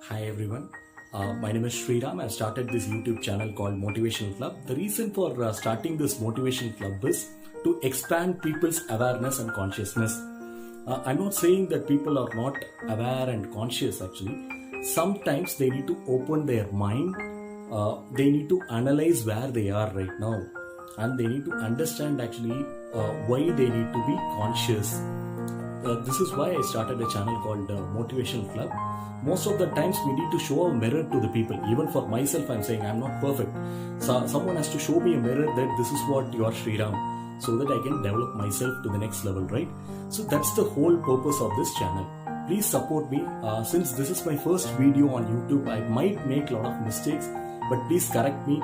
Hi everyone. My name is Sriram. I've started this YouTube channel called Motivational Club. The reason for starting this Motivation Club is to expand people's awareness and consciousness. I'm not saying that people are not aware and conscious actually. Sometimes they need to open their mind. They need to analyze where they are right now. And they need to understand actually why they need to be conscious. This is why I started a channel called Motivational Club. Most of the times we need to show a mirror to the people. Even for myself, I'm saying I'm not perfect. So someone has to show me a mirror that this is what you are, Sriram, so that I can develop myself to the next level, right? So that's the whole purpose of this channel. Please support me. Since this is my first video on YouTube, I might make a lot of mistakes, but please correct me.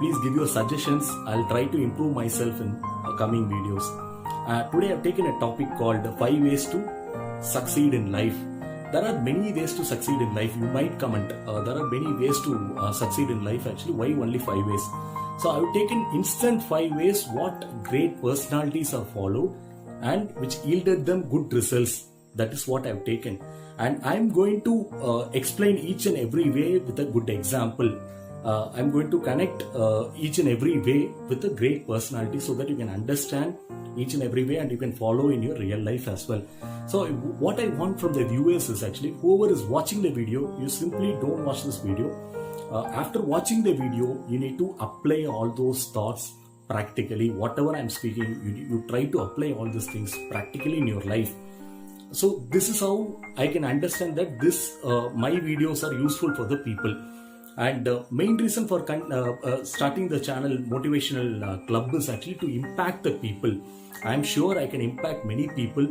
Please give your suggestions. I'll try to improve myself in coming videos. Today I've taken a topic called 5 ways to succeed in life. There are many ways to succeed in life. You might comment, there are many ways to succeed in life actually. Why only 5 ways? So I've taken instant 5 ways what great personalities have followed and which yielded them good results. That is what I've taken. And I'm going to explain each and every way with a good example. I'm going to connect each and every way with a great personality so that you can understand each and every way and you can follow in your real life as well. So what I want from the viewers is actually whoever is watching the video, you simply don't watch this video. After watching the video, you need to apply all those thoughts practically. Whatever I'm speaking, you try to apply all these things practically in your life. So this is how I can understand that my videos are useful for the people. And main reason for starting the channel Motivational Club is actually to impact the people. I'm sure I can impact many people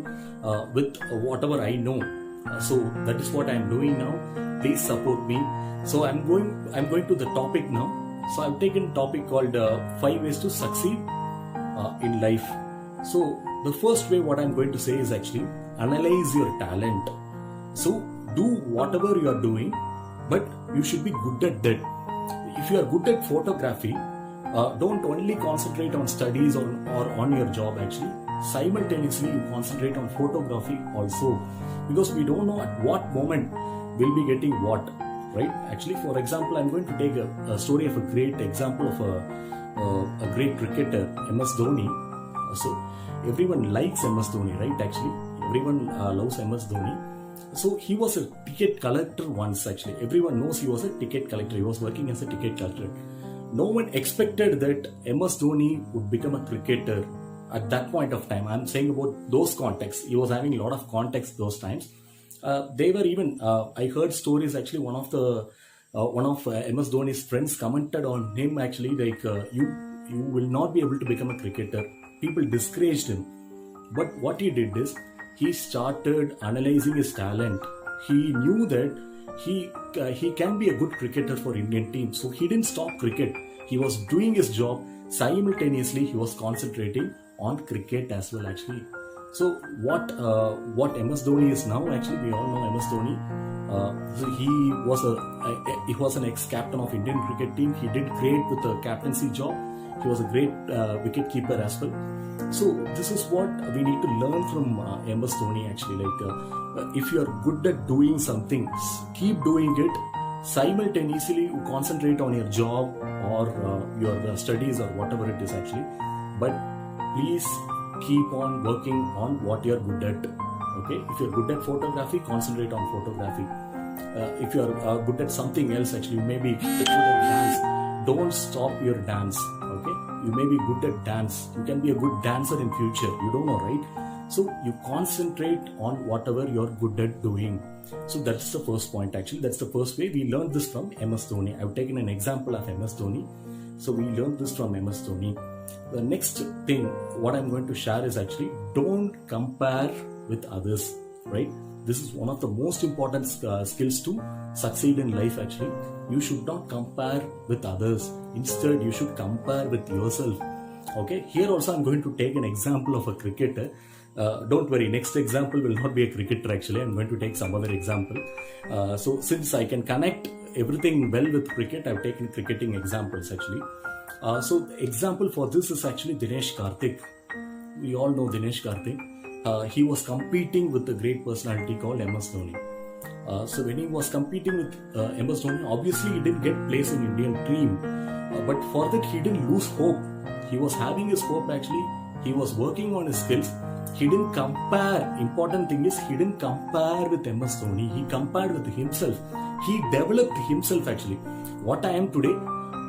with whatever I know. So that is what I'm doing now. Please support me. So I'm going to the topic now. So I've taken a topic called 5 ways to succeed in life. So the first way what I'm going to say is actually analyze your talent. So do whatever you are doing, but you should be good at that. If you are good at photography, don't only concentrate on studies or on your job actually. Simultaneously, you concentrate on photography also, because we don't know at what moment we'll be getting what, right? Actually, for example, I'm going to take a story of a great example of a great cricketer, MS Dhoni. So everyone likes MS Dhoni, right? Actually, everyone loves MS Dhoni. So he was a ticket collector once actually. Everyone knows he was a ticket collector. He was working as a ticket collector. No one expected that MS Dhoni would become a cricketer at that point of time. I'm saying about those contexts. He was having a lot of context those times. They were even, I heard stories actually, one of MS Dhoni's friends commented on him actually like, you will not be able to become a cricketer. People discouraged him. But what he did is, he started analyzing his talent. He knew that he can be a good cricketer for Indian team. So he didn't stop cricket. He was doing his job. Simultaneously, he was concentrating on cricket as well actually. So what MS Dhoni is now actually, we all know MS Dhoni. So he was an ex-captain of Indian cricket team. He did great with the captaincy job. He was a great wicket keeper as well. So this is what we need to learn from MS Dhoni actually. Like if you are good at doing something, keep doing it. Simultaneously, you concentrate on your job or your studies or whatever it is actually. But please keep on working on what you are good at. Okay, if you are good at photography, concentrate on photography. If you are good at something else actually, maybe good at dance, don't stop your dance. Okay, you may be good at dance. You can be a good dancer in future. You don't know, right? So you concentrate on whatever you're good at doing. So that's the first point actually. That's the first way. We learned this from MS Dhoni. I've taken an example of MS Dhoni. So we learned this from MS Dhoni. The next thing what I'm going to share is actually don't compare with others, right? This is one of the most important skills to succeed in life actually. You should not compare with others. Instead, you should compare with yourself. Okay, here also I'm going to take an example of a cricketer. Don't worry, next example will not be a cricketer actually. I'm going to take some other example. So since I can connect everything well with cricket, I've taken cricketing examples actually. So the example for this is actually Dinesh Karthik. We all know Dinesh Karthik. He was competing with a great personality called MS Dhoni. So when he was competing with MS Dhoni, obviously he didn't get place in Indian team, but for that he didn't lose hope. He was having his hope actually. He was working on his skills. He didn't compare. Important thing is he didn't compare with MS Dhoni. He compared with himself. He developed himself actually. What I am today,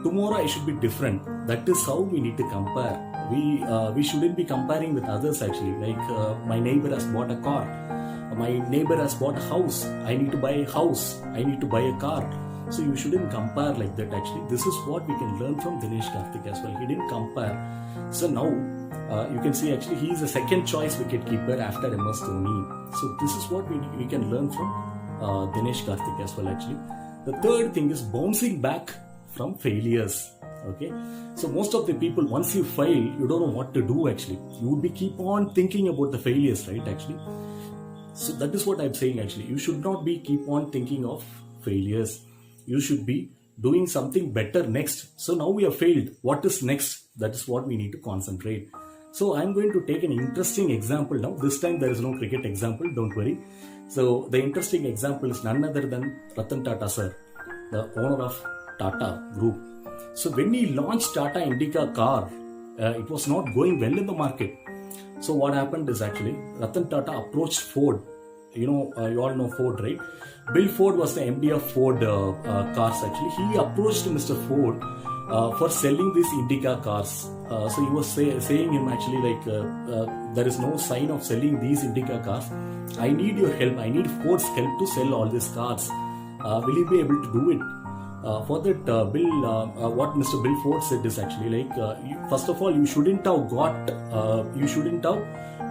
tomorrow I should be different. That is how we need to compare. We shouldn't be comparing with others actually. Like my neighbor has bought a car. My neighbor has bought a house. I need to buy a house. I need to buy a car. So you shouldn't compare like that actually. This is what we can learn from Dinesh Karthik as well. He didn't compare. So now you can see actually he is a second choice wicket keeper after MS Dhoni. So this is what we can learn from Dinesh Karthik as well actually. The third thing is bouncing back from failures. Okay, so most of the people, once you fail, you don't know what to do actually. You would be keep on thinking about the failures, right? Actually, so that is what I'm saying actually. You should not be keep on thinking of failures. You should be doing something better next. So now we have failed. What is next? That is what we need to concentrate. So I'm going to take an interesting example now. This time there is no cricket example, don't worry. So the interesting example is none other than Ratan Tata sir, the owner of Tata Group. So when he launched Tata Indica car, it was not going well in the market. So what happened is actually Ratan Tata approached Ford. You all know Ford, right? Bill Ford was the MD of Ford cars actually. He approached Mr. Ford for selling these Indica cars. So he was saying him actually like there is no sign of selling these Indica cars. I need your help. I need Ford's help to sell all these cars. Will you be able to do it? For that, what Mr. Bill Ford said is actually like first of all, you shouldn't have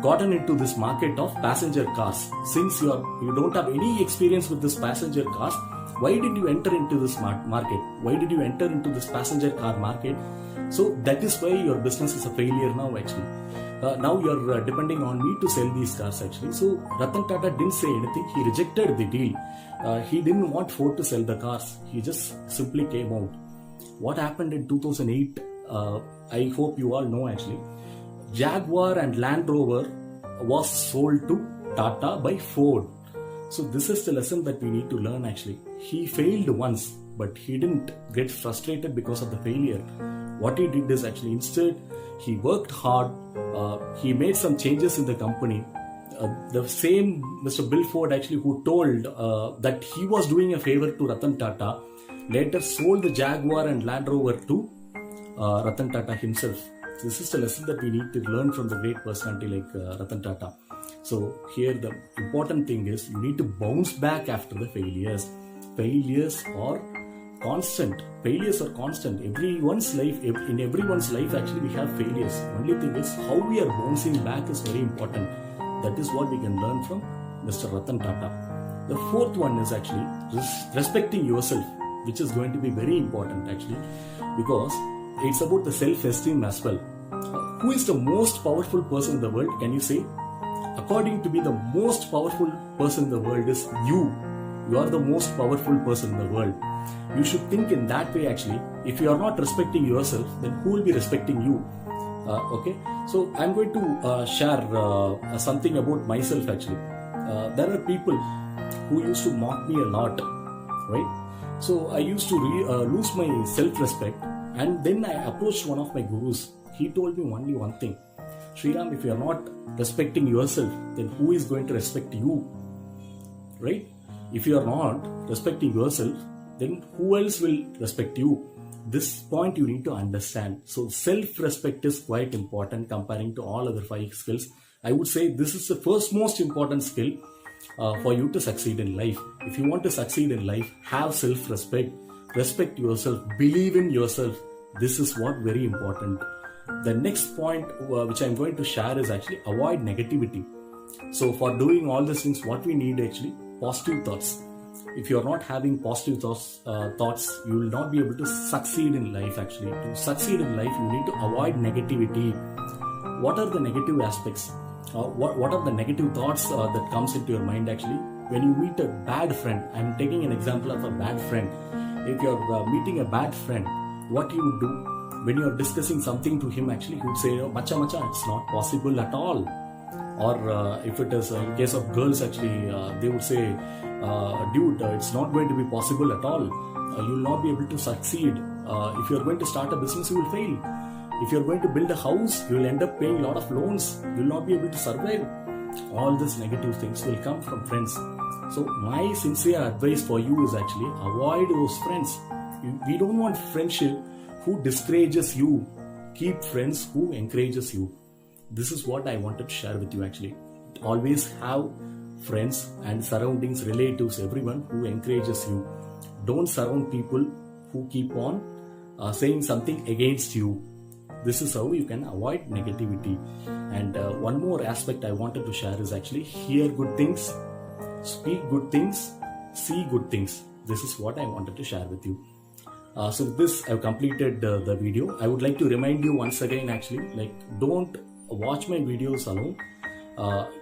gotten into this market of passenger cars. Since you don't have any experience with this passenger cars, why did you enter into this market? Why did you enter into this passenger car market? So that is why your business is a failure now actually. Now you're depending on me to sell these cars actually. So Ratan Tata didn't say anything. He rejected the deal. He didn't want Ford to sell the cars. He just simply came out. What happened in 2008? I hope you all know actually. Jaguar and Land Rover was sold to Tata by Ford. So this is the lesson that we need to learn actually. He failed once, but he didn't get frustrated because of the failure. What he did is actually instead he worked hard. He made some changes in the company. The same Mr. Bill Ford actually who told that he was doing a favor to Ratan Tata later sold the Jaguar and Land Rover to Ratan Tata himself. This is the lesson that we need to learn from the great personality like Ratan Tata. So here the important thing is you need to bounce back after the failures. Failures are constant. Failures are constant. In everyone's life actually we have failures. Only thing is how we are bouncing back is very important. That is what we can learn from Mr. Ratan Tata. The fourth one is actually respecting yourself, which is going to be very important actually, because it's about the self-esteem as well. Who is the most powerful person in the world? Can you say? According to me, the most powerful person in the world is you. You are the most powerful person in the world. You should think in that way actually. If you are not respecting yourself, then who will be respecting you? Okay, so I'm going to share something about myself actually. There are people who used to mock me a lot, right? So I used to lose my self-respect, and then I approached one of my gurus. He told me only one thing: Sriram, if you are not respecting yourself, then who is going to respect you? Right? If you are not respecting yourself, then who else will respect you? This point you need to understand. So self-respect is quite important comparing to all other 5 skills. I would say this is the first most important skill for you to succeed in life. If you want to succeed in life, have self-respect. Respect yourself. Believe in yourself. This is what very important. The next point which I'm going to share is actually avoid negativity. So for doing all these things, what we need actually positive thoughts. If you are not having positive thoughts, you will not be able to succeed in life actually. To succeed in life, you need to avoid negativity. What are the negative aspects? What are the negative thoughts that comes into your mind actually? When you meet a bad friend, I'm taking an example of a bad friend. If you're meeting a bad friend, what you would do? When you're discussing something to him actually, he would say, macha, it's not possible at all. or if it is in case of girls, actually they would say, dude, it's not going to be possible at all. You will not be able to succeed. If you are going to start a business, you will fail. If you are going to build a house, you will end up paying a lot of loans. You will not be able to survive. All these negative things will come from friends. So my sincere advice for you is actually avoid those friends. We don't want friendship who discourages you. Keep friends who encourages you. This is what I wanted to share with you actually. Always have friends and surroundings, relatives, everyone who encourages you. Don't surround people who keep on saying something against you. This is how you can avoid negativity. And one more aspect I wanted to share is actually hear good things, speak good things, see good things. This is what I wanted to share with you. So with this, I've completed the video. I would like to remind you once again actually, like, don't watch my videos alone.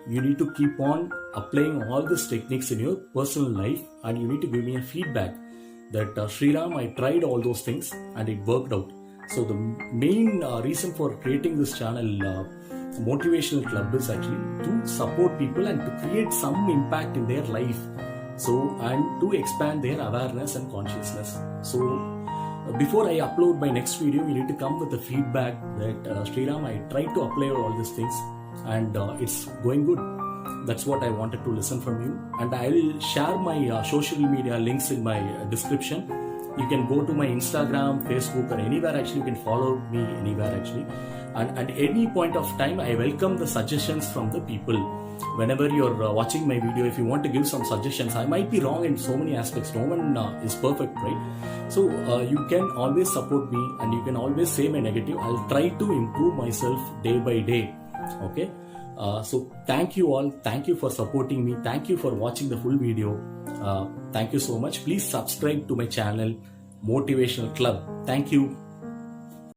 You need to keep on applying all these techniques in your personal life, and you need to give me a feedback that Sriram, I tried all those things and it worked out. So the main reason for creating this channel, Motivational Club, is actually to support people and to create some impact in their life. So, and to expand their awareness and consciousness. So before I upload my next video, you need to come with the feedback that Sriram, I tried to apply all these things and it's going good. That's what I wanted to listen from you. And I will share my social media links in my description. You can go to my Instagram, Facebook, or anywhere actually. You can follow me anywhere actually. And at any point of time, I welcome the suggestions from the people. Whenever you're watching my video, if you want to give some suggestions, I might be wrong in so many aspects. No one is perfect, right? So you can always support me and you can always say my negative. I'll try to improve myself day by day. Okay. So thank you all. Thank you for supporting me. Thank you for watching the full video. Thank you so much. Please subscribe to my channel, Motivational Club. Thank you.